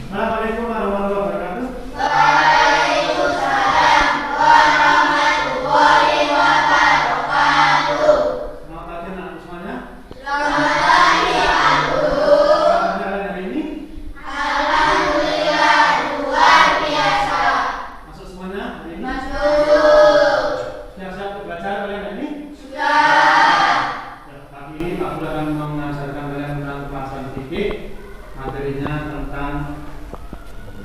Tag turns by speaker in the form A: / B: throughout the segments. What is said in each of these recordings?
A: Assalamualaikum warahmatullahi wabarakatuh.
B: Waalaikumsalam warahmatullahi wabarakatuh.
A: Selamat pagi anak semuanya.
B: Selamat pagi Abu.
A: Bagaimana hari ini?
B: Alhamdulillah luar biasa.
A: Masuk semuanya hari ini?
B: Masuk.
A: Siap-siap untuk belajar kalian hari ini?
B: Sudah.
A: Ya, pagi ini Pak Guru akan mengajarkan kalian tentang pelajaran fikih. Materinya tentang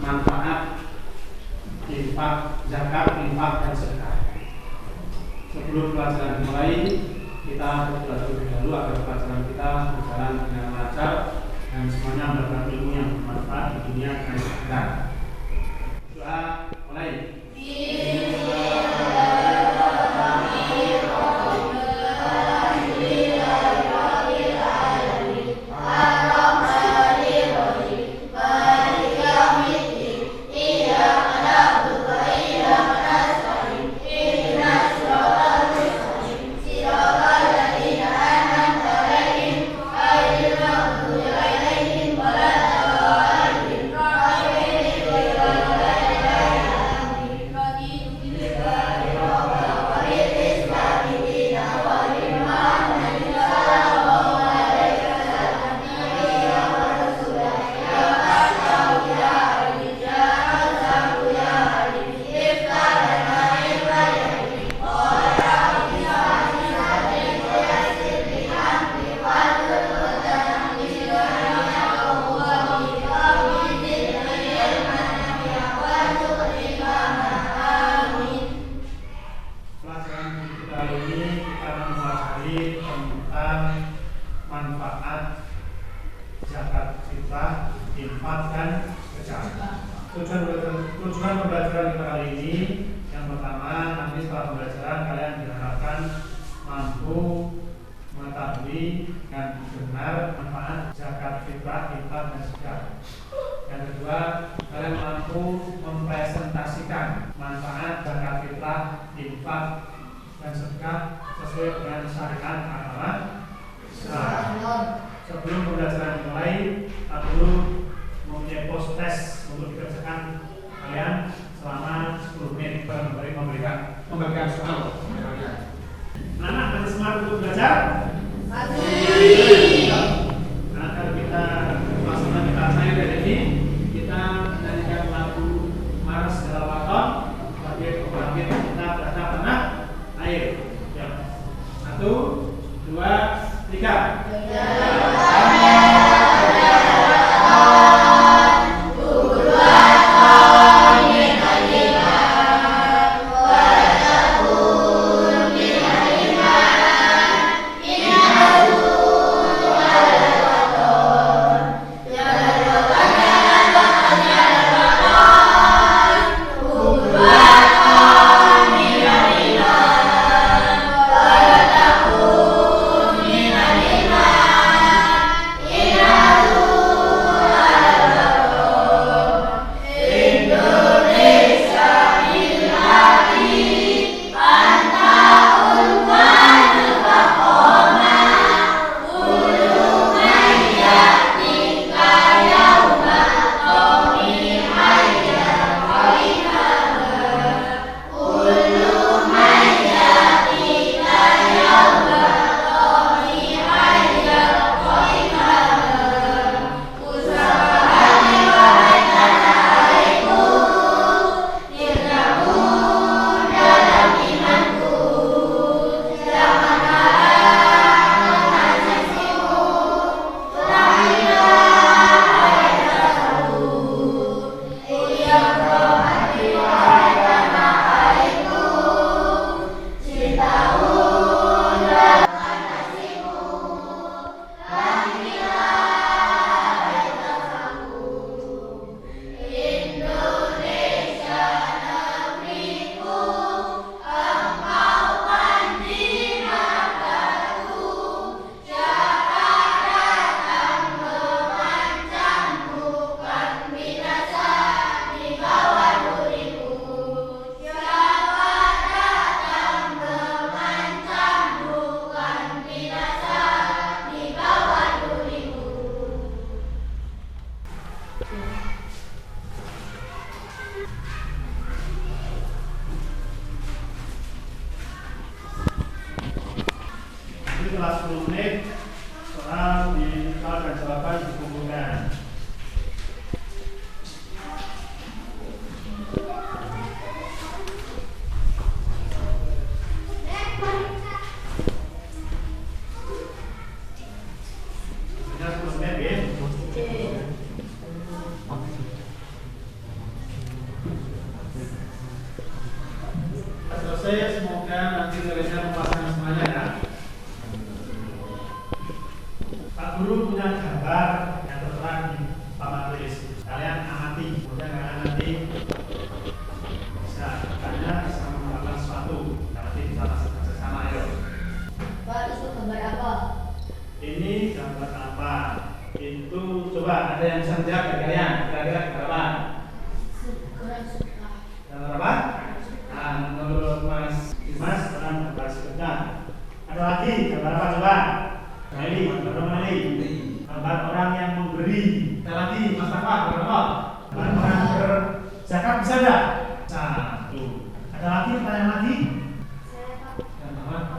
A: manfaat infak, zakat, infak dan sedekah. Sebelum pelajaran dimulai, kita berdoa terlebih dahulu agar pelajaran kita berjalan dengan lancar dan semuanya mendapat ilmu yang bermanfaat di dunia dan di akhirat. Doa mulai. Manfaat zakat fitrah, infak dan sedekah. Tujuan pembelajaran kita kali ini yang pertama, nanti setelah pembelajaran kalian diharapkan mampu mengetahui dan benar manfaat zakat fitrah, infak dan sedekah. Yang kedua, kalian mampu mempresentasikan manfaat zakat fitrah, infak dan sedekah sesuai dengan syariat agama. Sebelum pembelajaran dimulai, aku mempunyai post test untuk dikerjakan kalian selama 10 menit memberikan soal. Anak masih semangat untuk belajar?
B: Masih.
A: Agar kita masukan kita saya dari ini, kita menyanyikan lagu Mars dalam Waton sebagai pembangkit kita terhadap tanah air. Ya. 1, 2, 3. 10 menit soal dan jawaban dikumpulkan. Selesai, semoga nanti kalian memuaskan semuanya ya. Pak Guru punya gambar yang tertera di papan tulis. Kalian amati, kemudian kalian nanti bisa tanya, bisa mengatakan sesuatu. Nanti bisa masuk ke sana ya.
B: Pak, itu gambar apa?
A: Ini gambar apa? Itu coba ada yang bisa menjawab dari kalian. Kira-kira gambar apa? Gambar apa? Menurut Mas Dimas tentang gambar sebentar. Ada lagi gambar apa coba? Meli, gambar Meli. Gambar orang yang memberi. Ada lagi Mas Tafa, gambar apa? Gambar orang berzakat bisa enggak? Satu. Ada lagi pertanyaan lagi? Gambar apa?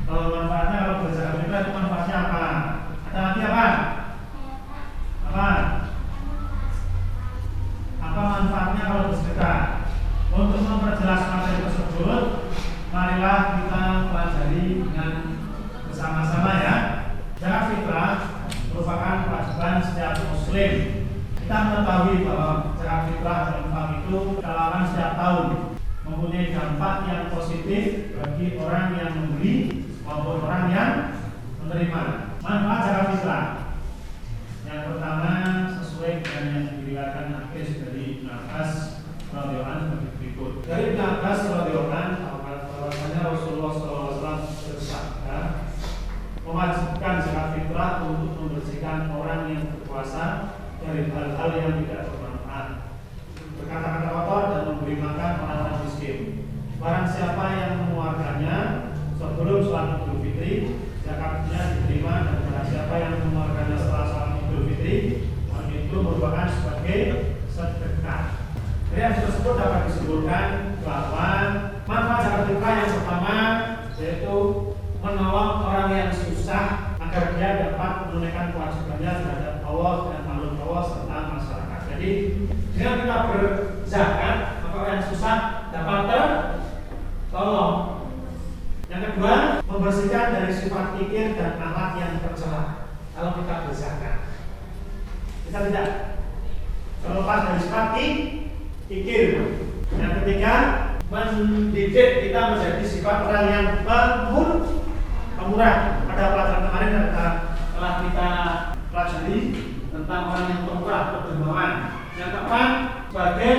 A: Kalau manfaatnya kalau berzakat itu manfaatnya apa? Ada lagi apa? Apa? Apa manfaatnya kalau bersedekah? Untuk memperjelas materi tersebut, marilah kita pelajari dengan bersama-sama ya. Zakat fitrah merupakan kewajiban setiap muslim. Kita mengetahui bahwa zakat fitrah dan infak itu dilakukan setiap tahun, mempunyai dampak yang positif bagi orang yang memberi maupun orang yang menerima. Manfaat zakat fitrah yang pertama sesuai dengan yang diriwayatkan hadis dari Ibnu Abbas radhiyallahu anhu sebagai berikut. Dari Ibnu Abbas radhiyallahu anhu bahwasanya Rasulullah SAW bersabda mewajibkan zakat fitrah untuk membersihkan orang yang berpuasa dari hal-hal yang tidak bermanfaat, berkata-kata kotor dan memberi makan orang-orang miskin. Barang siapa yang mengeluarkannya sebelum sholat Idul Fitri, zakatnya diterima, dan barang siapa yang mengeluarkannya setelah sholat Idul Fitri, itu merupakan sebagai sedekah. Dari yang tersebut dapat disimpulkan bahwa manfaat zakat fitrah yang pertama yaitu menolong orang yang susah agar dia dapat menunaikan kewajibannya terhadap Allah dan makhluk Allah serta masyarakat. Jadi dengan kita berzakat, maka orang yang susah dapat tertolong. Yang kedua, membersihkan dari sifat pikir dan akhlak yang tercela. Kalau kita berzakat, kita tidak terlepas dari sifat pikir. Yang ketiga, mendidik kita menjadi sifat orang yang pemurah. Pada pelajaran kemarin telah kita pelajari tentang orang yang pemurah, berdermawan. Yang keempat, sebagai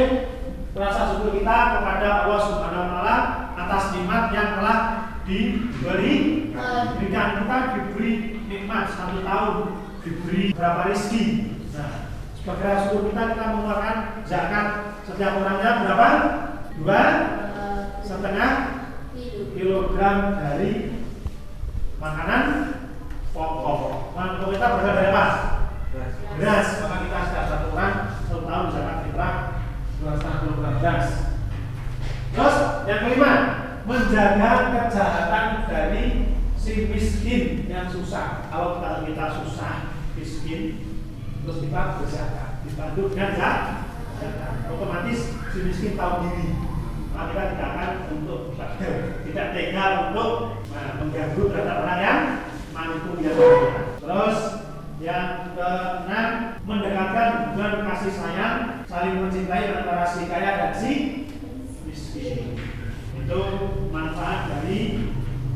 A: rasa syukur kita kepada Allah Subhanahu wa taala atas nikmat yang telah diberikan. Kita diberi nikmat 1 tahun, diberi berapa rezeki. Nah, sebagai rasa syukur kita mengeluarkan zakat setiap orangnya berapa? 2,5 kilogram dari makanan pokok. Makanan pokok kita berasal dari apa? Beras. Maka kita setiap 1 orang 1 tahun zakat fitrah 2,5 kilogram beras. Terus yang kelima, menjaga kejahatan dari si miskin yang susah. Kalau kita susah, miskin, terus kita berzakat, dibantu dengan zakat, otomatis si miskin tahu diri. Maka kita tidak akan tidak tega untuk mengganggu terhadap orang yang mampu yang lainnya. Terus yang keenam, mendekatkan hubungan kasih sayang, saling mencintai antara si kaya dan si miskin. Itu manfaat dari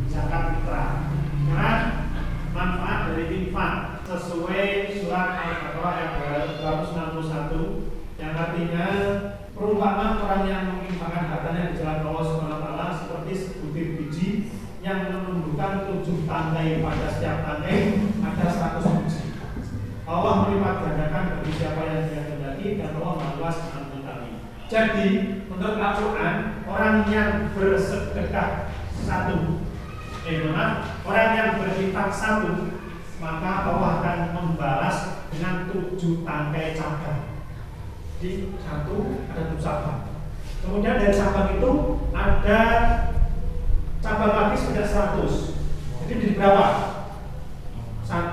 A: zakat fitrah. Nah, manfaat dari infak sesuai surat Al-Baqarah ayat 261 yang artinya perumpamaan orang yang menginfakkan hartanya di jalan Allah Subhanahu wa taala seperti sebutir biji yang menumbuhkan 7 tangkai, pada setiap tangkai ada 100 biji. Allah melipat gandakan bagi siapa yang Dia kehendaki dan Allah Maha Luas mengetahui. Jadi menurut Al-Quran, orang yang bersedekah orang yang berinfak 1, maka Allah akan membalas dengan 7 tangkai cabang. Di 1 ada 7 cabang. Kemudian dari cabang itu ada cabang lagi sudah 100. Jadi menjadi berapa? 1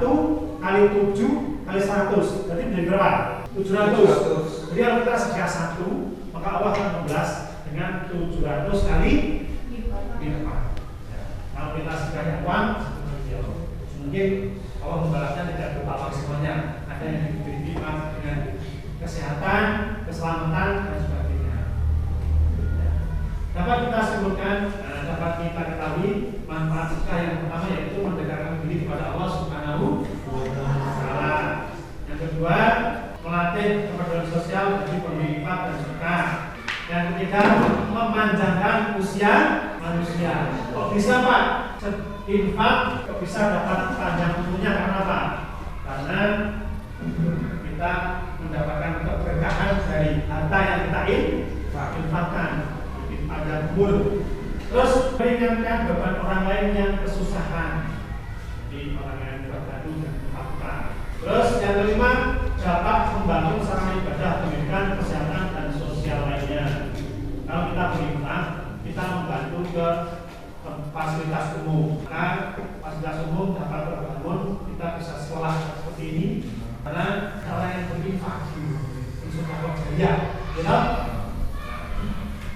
A: kali 7 kali 100. Berarti menjadi berapa? 700. Jadi kalau kita sedia 1, maka Allah akan membalas dengan 700 kali lipat. Kalau kita sedia uang, mungkin Allah membalasnya tidak berupa uang semuanya. Ada yang diberi nikmat dengan kesehatan, keselamatan, dan sebagainya. Dapat kita simpulkan, dapat kita ketahui manfaat sedekah yang pertama yaitu mendekatkan diri kepada Allah Subhanahu wa Ta'ala. Yang kedua, melatih kepedulian sosial bagi pemberi infak dan sedekah. Yang ketiga, memanjangkan usia manusia. Kok bisa Pak? Infak kok bisa dapat panjang umurnya karena apa? Karena kita mendapatkan keberkahan dari harta yang kita infakkan, bikin panjang umur. Terus meringankan beban orang lain yang kesusahan, jadi orang yang terbantu dan terpaksa. Terus yang kelima, dapat membantu sarana ibadah, pendidikan, kesehatan dan sosial lainnya. Kalau kita berinfak, kita membantu ke fasilitas umum. Maka fasilitas umum dapat terbangun, kita bisa sekolah seperti ini karena cara yang berinfak untuk apa jaya, betul?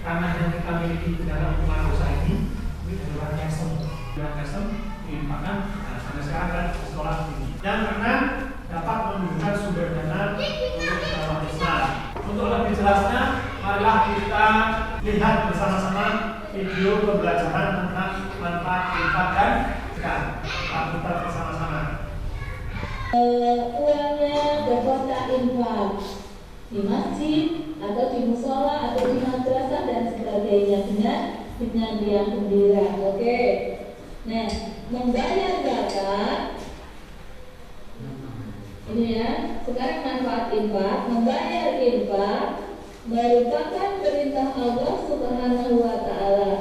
A: Karena yang kita miliki dalam rumah dosa ini adalah kesem, diinfakkan. Nah, sampai sekarang kan sekolah ini. Yang keenam, dapat menunjukkan sumber dana untuk dakwah Islam. Untuk lebih jelasnya, marilah kita lihat bersama-sama video pembelajaran tentang manfaat infak dan sedekah. Kita bersama-sama.
B: Uangnya berkotak infak di masjid atau di musola atau di madrasah dan sebagainya dengan yang gembira. Oke. Nah, membayar zakat ini ya. Sekarang manfaat infak, membayar infak merupakan perintah Allah Subhanahu wa Ta'ala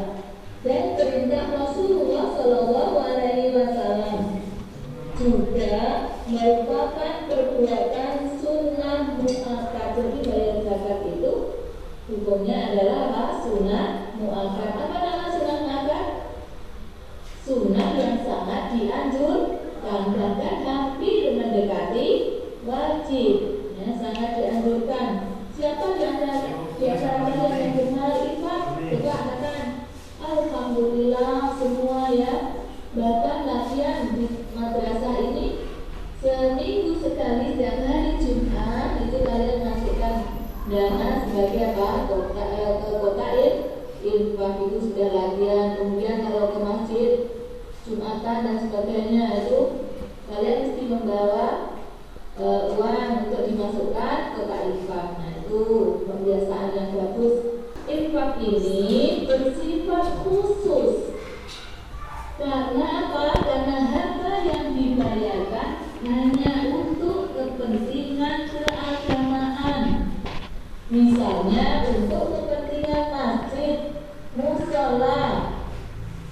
B: dan perintah Rasulullah Shallallahu Alaihi Wasallam. Juga merupakan perbuatan sunnah muakkad. Jadi bayar zakat itu hukumnya adalah apa? Sunnah muakkad. Apa nama sunnah muakkad? Sunnah yang sangat dianjurkan, bahkan hampir mendekati wajib. Ya, sangat dianjurkan. Siapa di antara kalian yang benar infak? Coba katakan alhamdulillah semua ya. Bahkan latihan di madrasah ini seminggu sekali setiap hari Jumat itu kalian masukkan dana sebagai apa? Kota infak itu sudah latihan. Kemudian kalau ke masjid Jumatan dan sebagainya itu kalian mesti membawa uang untuk dimasukkan ke infak. Nah itu pembiasaan yang bagus. Infak ini bersifat khusus. Karena apa? Karena harta yang dibayarkan hanya untuk kepentingan keagamaan. Misalnya untuk kepentingan masjid, musola,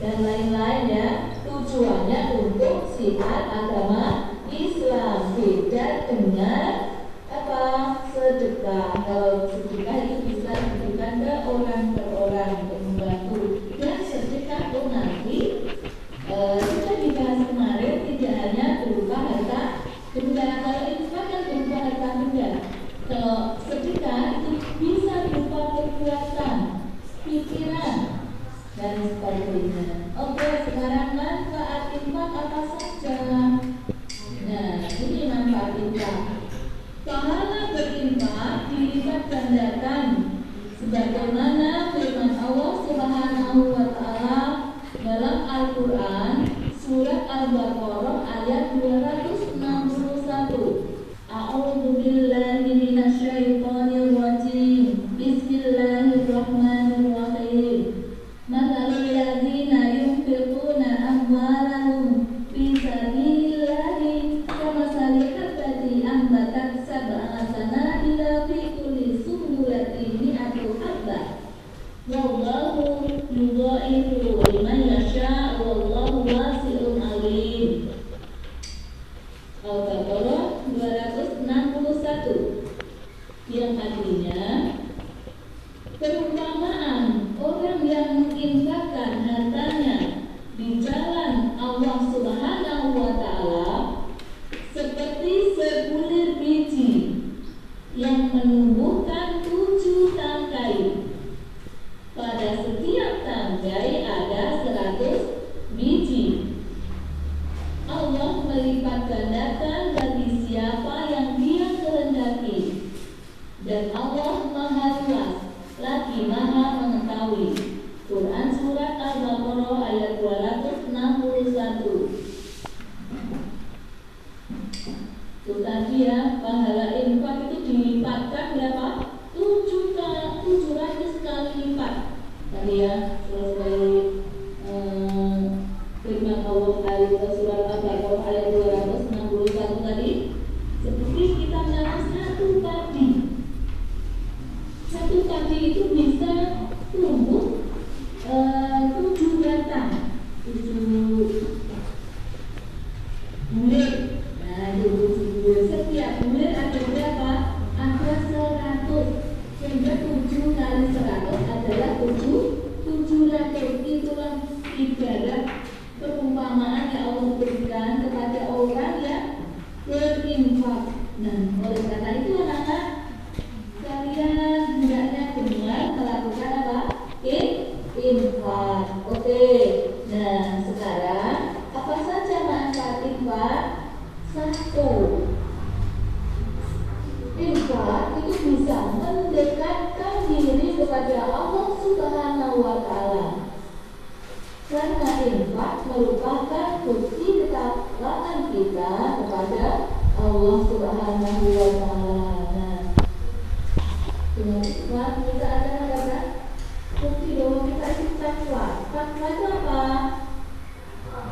B: dan lain-lain ya. Tujuannya untuk syiar agama Islam. Beda dengan apa? Sedekah. Kalau sedekah itu bisa diberikan ke orang per orang untuk membantu. Dan sedekah itu nanti sudah dibahas kemarin, tidak hanya berupa harta benda. Kalau infak kan berupa harta benda. Kalau sedekah itu bisa berupa perbuatan, pikiran, dan sebagainya. Oke, sekarang manfaat infak apa saja? Nah, ini manfaat infak. Pahala berinfak dilipat gandakan sebagaimana firman Allah Subhanahu wa Ta'ala dalam Al-Quran surat Al-Baqarah ayat 261. A'udzu billahi minasyaitonir rajim. Bismillahirrahmanirrahim. Mathalul ladzina yunfiquna amwalahum fi sabilillahi kamathali habbatin ambatat sab'a sanabila fi kulli sunbulatin mi'atu habbah. Wallahu yudha'ifu liman yasha' wallahu wasi'un alim. Al-Baqarah 261. firman Allah surat Al-Baqarah ayat 261 tadi, seperti kita dalam satu kaki itu bisa tumbuh 7 batang, 7 bulir. Nah, setiap bulir ada berapa? Ada 100. Sehingga 7 kali 100 adalah 700. Itulah ibarat perumpamaan yang Allah berikan kepada orang yang berinfak. Nah, oleh karena itu anak-anak, kalian hendaknya benar melakukan apa? Infak. Oke. Nah, sekarang apa saja manfaat infak? 1. Infak itu bisa mendekatkan diri kepada Allah Subhanahu wa Ta'ala. Karena infak merupakan bukti ketakwaan kita kepada Allah Subhanahu wa Ta'ala. Nah, dengan infak kita akan ada bukti bahwa kita itu takwa. Takwa itu apa?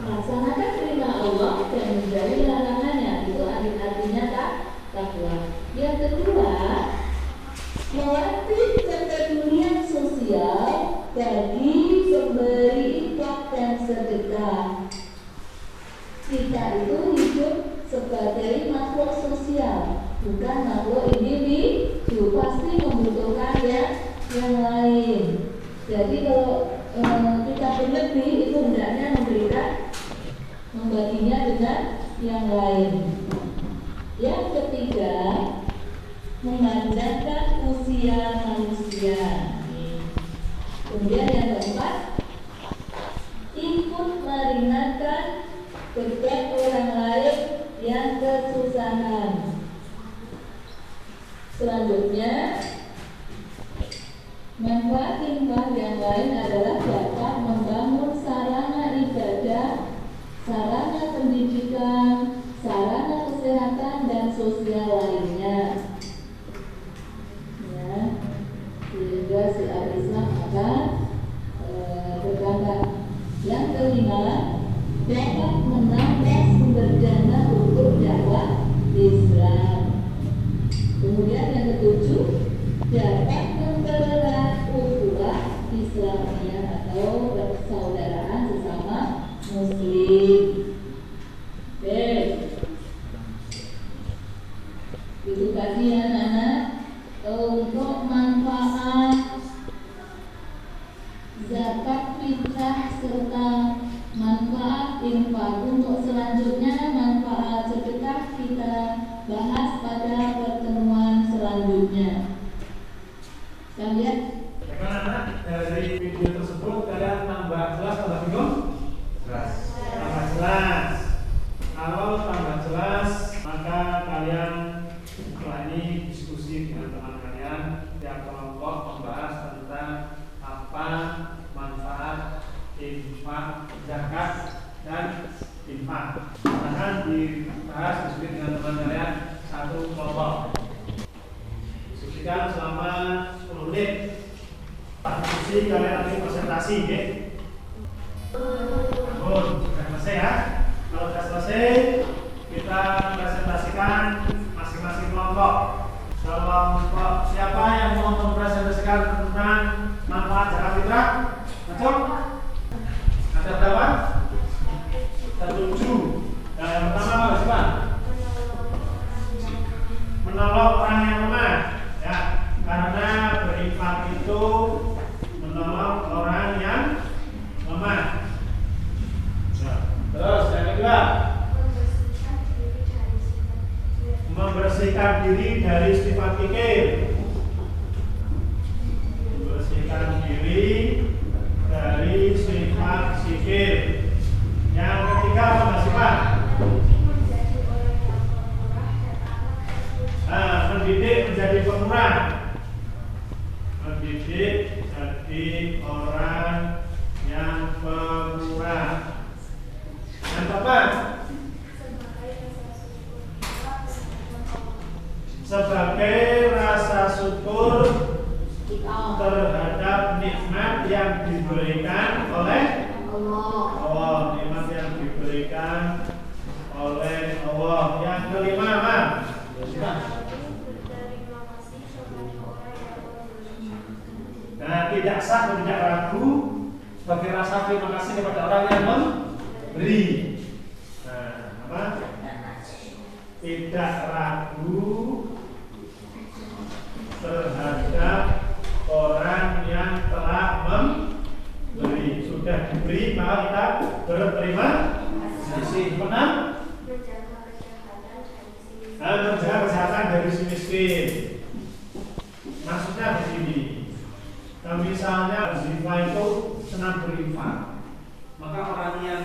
B: Melaksanakan perintah Allah dan menjauhi larangannya. Itu artinya takwa. Yang kedua, melatih kepedulian sosial bagi pemberi infak dan sedekah. Kita itu hidup sebagai makhluk sosial, bukan makhluk individu. Pasti membutuhkan yang lain. Jadi kalau kita berlebih itu hendaknya membaginya dengan yang lain. Yang ketiga, memanjangkan usia manusia. Kemudian yang keempat, ikut meringankan beban orang lain yang kesusahan. Selanjutnya, manfaat infak yang lain adalah dapat membangun sarana ibadah, sarana pendidikan, sarana kesehatan dan sosial lainnya. Ya, sehingga syiar Islam akan berkembang. Yang kelima, dapat menambah sumber dana untuk dakwah Islam. Kemudian yang ketujuh, dapat mempererat ukhuwah Islamiyah atau persaudaraan sesama Muslim. Oke, itu tadi anak-anak untuk manfaat zakat fitrah serta manfaat infak. Untuk selanjutnya manfaat sedekah kita bahas pada pertemuan selanjutnya. Kita lihat.
A: Bagaimana dari video tersebut kalian tambah jelas tambah bingung? Jelas. Tambah jelas. Kalau tambah jelas, maka kalian setelah ini diskusi dengan teman kalian yang kelompok membahas tentang apa manfaat infak, zakat dan infak. Akan dibahas diskusi dengan teman kalian satu kelompok. Diskusikan selama 10 menit. Diskusi kalian nanti presentasi, ya. Sudah selesai ya. Kalau sudah selesai, kita presentasikan masing-masing kelompok. Kelompok siapa yang mau mempresentasikan tentang manfaat zakat fitrah? Macam? Ada berapa? 7. Nah, yang pertama apa sih, Pak? Menolong orang yang lemah, ya. Karena berinfak itu menolong orang yang lemah. Nah, terus yang kedua, membersihkan diri dari sifat kikir. Membersihkan diri dari sifat kikir. Yang ketiga apa sih, Pak? Mendidik menjadi pemurah. Mendidik jadi orang yang pemurah. Yang keempat, sebagai rasa diberikan oleh Allah. Yang kelima, Mam. Nah, tidak sah dan tidak ragu sebagai rasa terima kasih kepada orang yang memberi. Nah, apa? Tidak ragu terhadap orang yang telah memberi. Sudah diberi, maka kita berterima kasih. Benar? Menjaga kesehatan dari si miskin. Maksudnya begini. Kalau misalnya Ziva itu senang berinfak, maka orang yang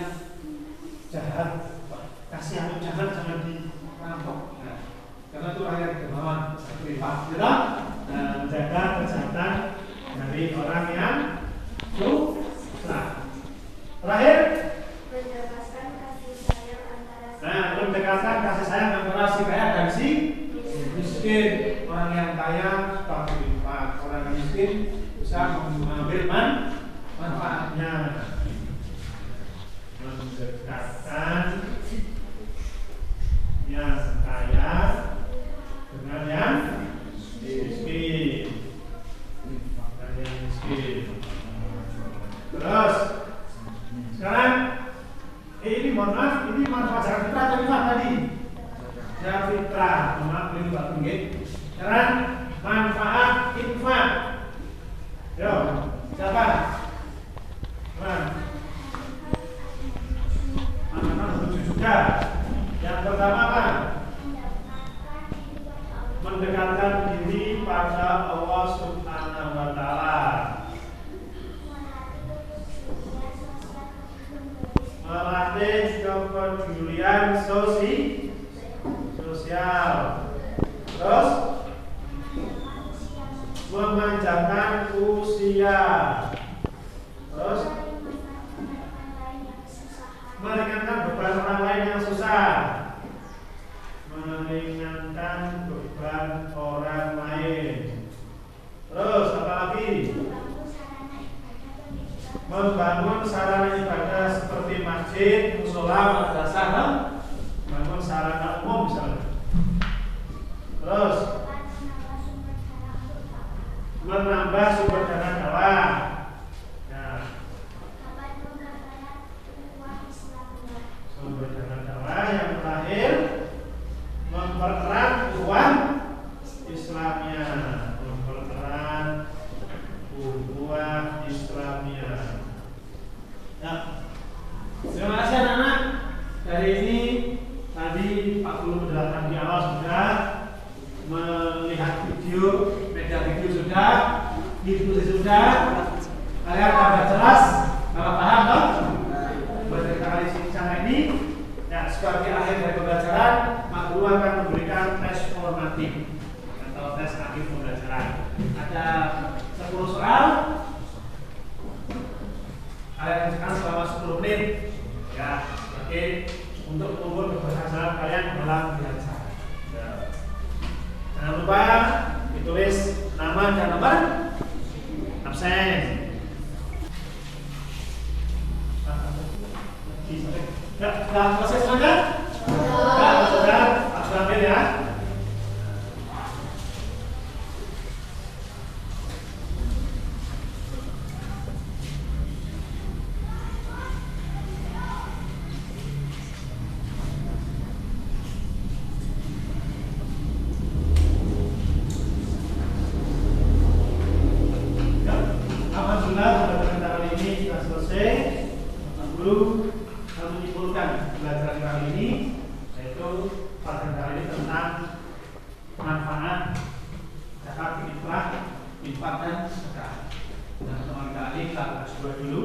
A: jahat, kasih yang jahat jangan dirampok. Nah, karena itu orang yang dermawan berinfak. Menjaga kesehatan dari orang yang susah. Terakhir, mendekatkan kasih sayang antara si kaya dan si miskin. Orang yang kaya suka berinfak, orang yang miskin bisa mengambil manfaatnya. Mendekatkan yang kaya dengan yang miskin. Terus sekarang ini mohon maaf, ini manfaat zakat fitrah atau infak tadi? Zakat fitrah, mohon maaf ini Pak Tunggit. Sekarang manfaat infak. Yo, siapa? Anak-anak setuju juga. Yang pertama apa? Mendekatkan diri pada Allah Subhanahu wa Ta'ala. Melatih kepedulian sosial. Terus memanjangkan usia. Terus meringankan beban orang lain yang susah. Meringankan beban orang lain. Terus apa lagi? Membangun sarana ibadah seperti masjid, mushola, madrasah, membangun sarana umum misalnya. Terus menambah sumber dana dakwah. Nah, sumber dana dakwah. Yang terakhir, mempererat ukhuwah Islamnya. Mempererat ukhuwah Islamnya. Nah, terima kasih anak-anak. Dari ini tadi Pak Guru menjelaskan di awal sudah melihat video, media video sudah, diskusi sudah. Kalian sudah jelas, kalau paham toh? Berkali cara ini. Ya, sebagai akhir dari pembelajaran, Pak Guru akan memberikan tes formatif atau tes akhir pembelajaran. Ada 10 soal. Kalian sekarang selama 10 menit ya, oke, untuk mengukur keberhasilan kalian dalam belajar. Ya. Jangan lupa ditulis nama dan nomor absen. Sudah selesai semuanya? Sudah, ambil ya. Alhamdulillah pada kali ini sudah selesai. Guru kami menyimpulkan pelajaran kali ini, yaitu pelajaran kali ini tentang manfaat zakat fitrah, infak dan sedekah. Dan teman kali kita bahas dulu,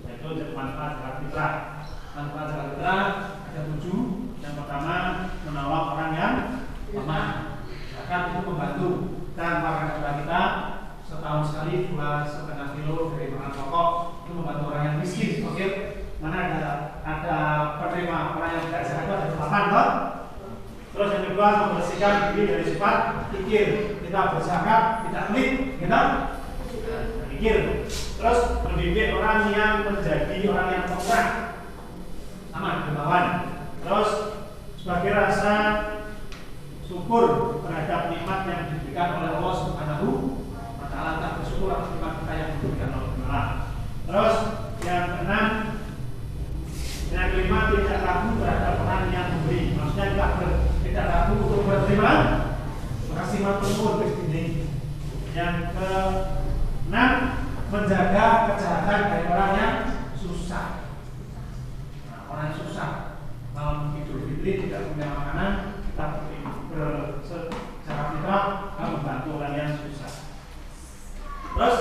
A: yaitu manfaat zakat fitrah. Manfaat zakat fitrah ada 7. Yang pertama, menolong orang yang lemah. Zakat itu membantu dan para kita setahun sekali 2,5 kilo dari bahan pokok itu membantu orang yang miskin. Oke, mana ada penerima orang yang tidak sehat itu ada 8 toh. Terus yang kedua, membersihkan diri dari sifat kikir. Kita berzakat, tidak pelit, kita kikir. Terus mendidik orang yang menjadi orang yang pemurah. sama dermawan. Terus sebagai rasa syukur terhadap nikmat yang diberikan oleh Allah Subhanahu wa Ta'ala, kita bersyukur atas nikmat kita yang diberikan oleh Allah. Terus yang keenam, yang kelima, tidak ragu terhadap orang yang memberi. Maksudnya tidak ragu untuk berterima kasih matur ini. Yang keenam, menjaga kesehatan dari orang yang susah. Nah, orang yang susah malam Idul Fitri tidak punya makanan, kita secara fitrah membantu orang yang susah. Terus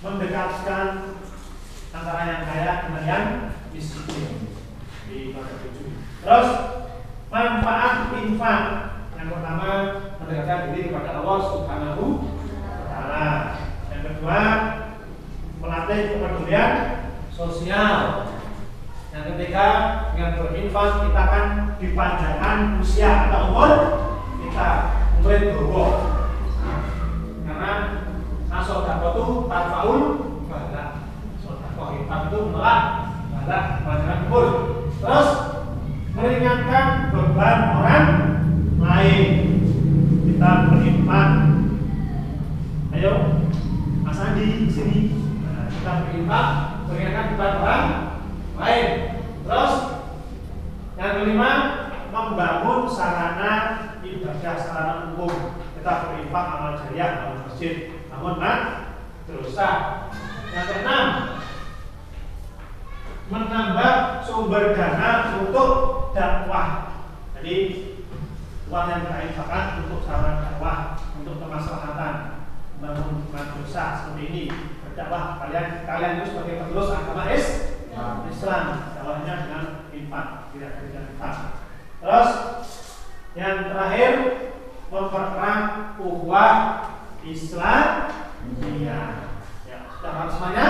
A: mendekatkan antara yang kaya dengan yang miskin di pasal 7. Terus manfaat infak. Yang pertama, mendekatkan diri kepada Allah Subhanahu wa Ta'ala. Yang kedua, melatih kepedulian sosial. Yang ketiga, dengan berinfak kita akan dipanjangkan usia atau umur kita mulai berubah. Karena as-shadaqatu tarfa'ul balak. Sedekah infak itu menolak balak, panjang umur. Terus meringankan beban orang lain. Kita berinfak. Ayo, Mas Andi sini. Nah, kita berinfak meringankan beban orang lain. Terus yang kelima, membangun sarana ibadah, sarana umum. Kita berinfak amal jariah, amal masjid, namun dosa. Yang keenam, menambah sumber dana untuk dakwah. Jadi uang yang kita infakkan untuk sarana dakwah, untuk kemaslahatan, membangun dosa seperti ini. Berdakwah kalian itu sebagai penerus agama Islam, dakwahnya dengan infak, tidak dengan infak. Terus yang terakhir, memperkuat ukhuwah Islam. Ya, sudah paham semuanya?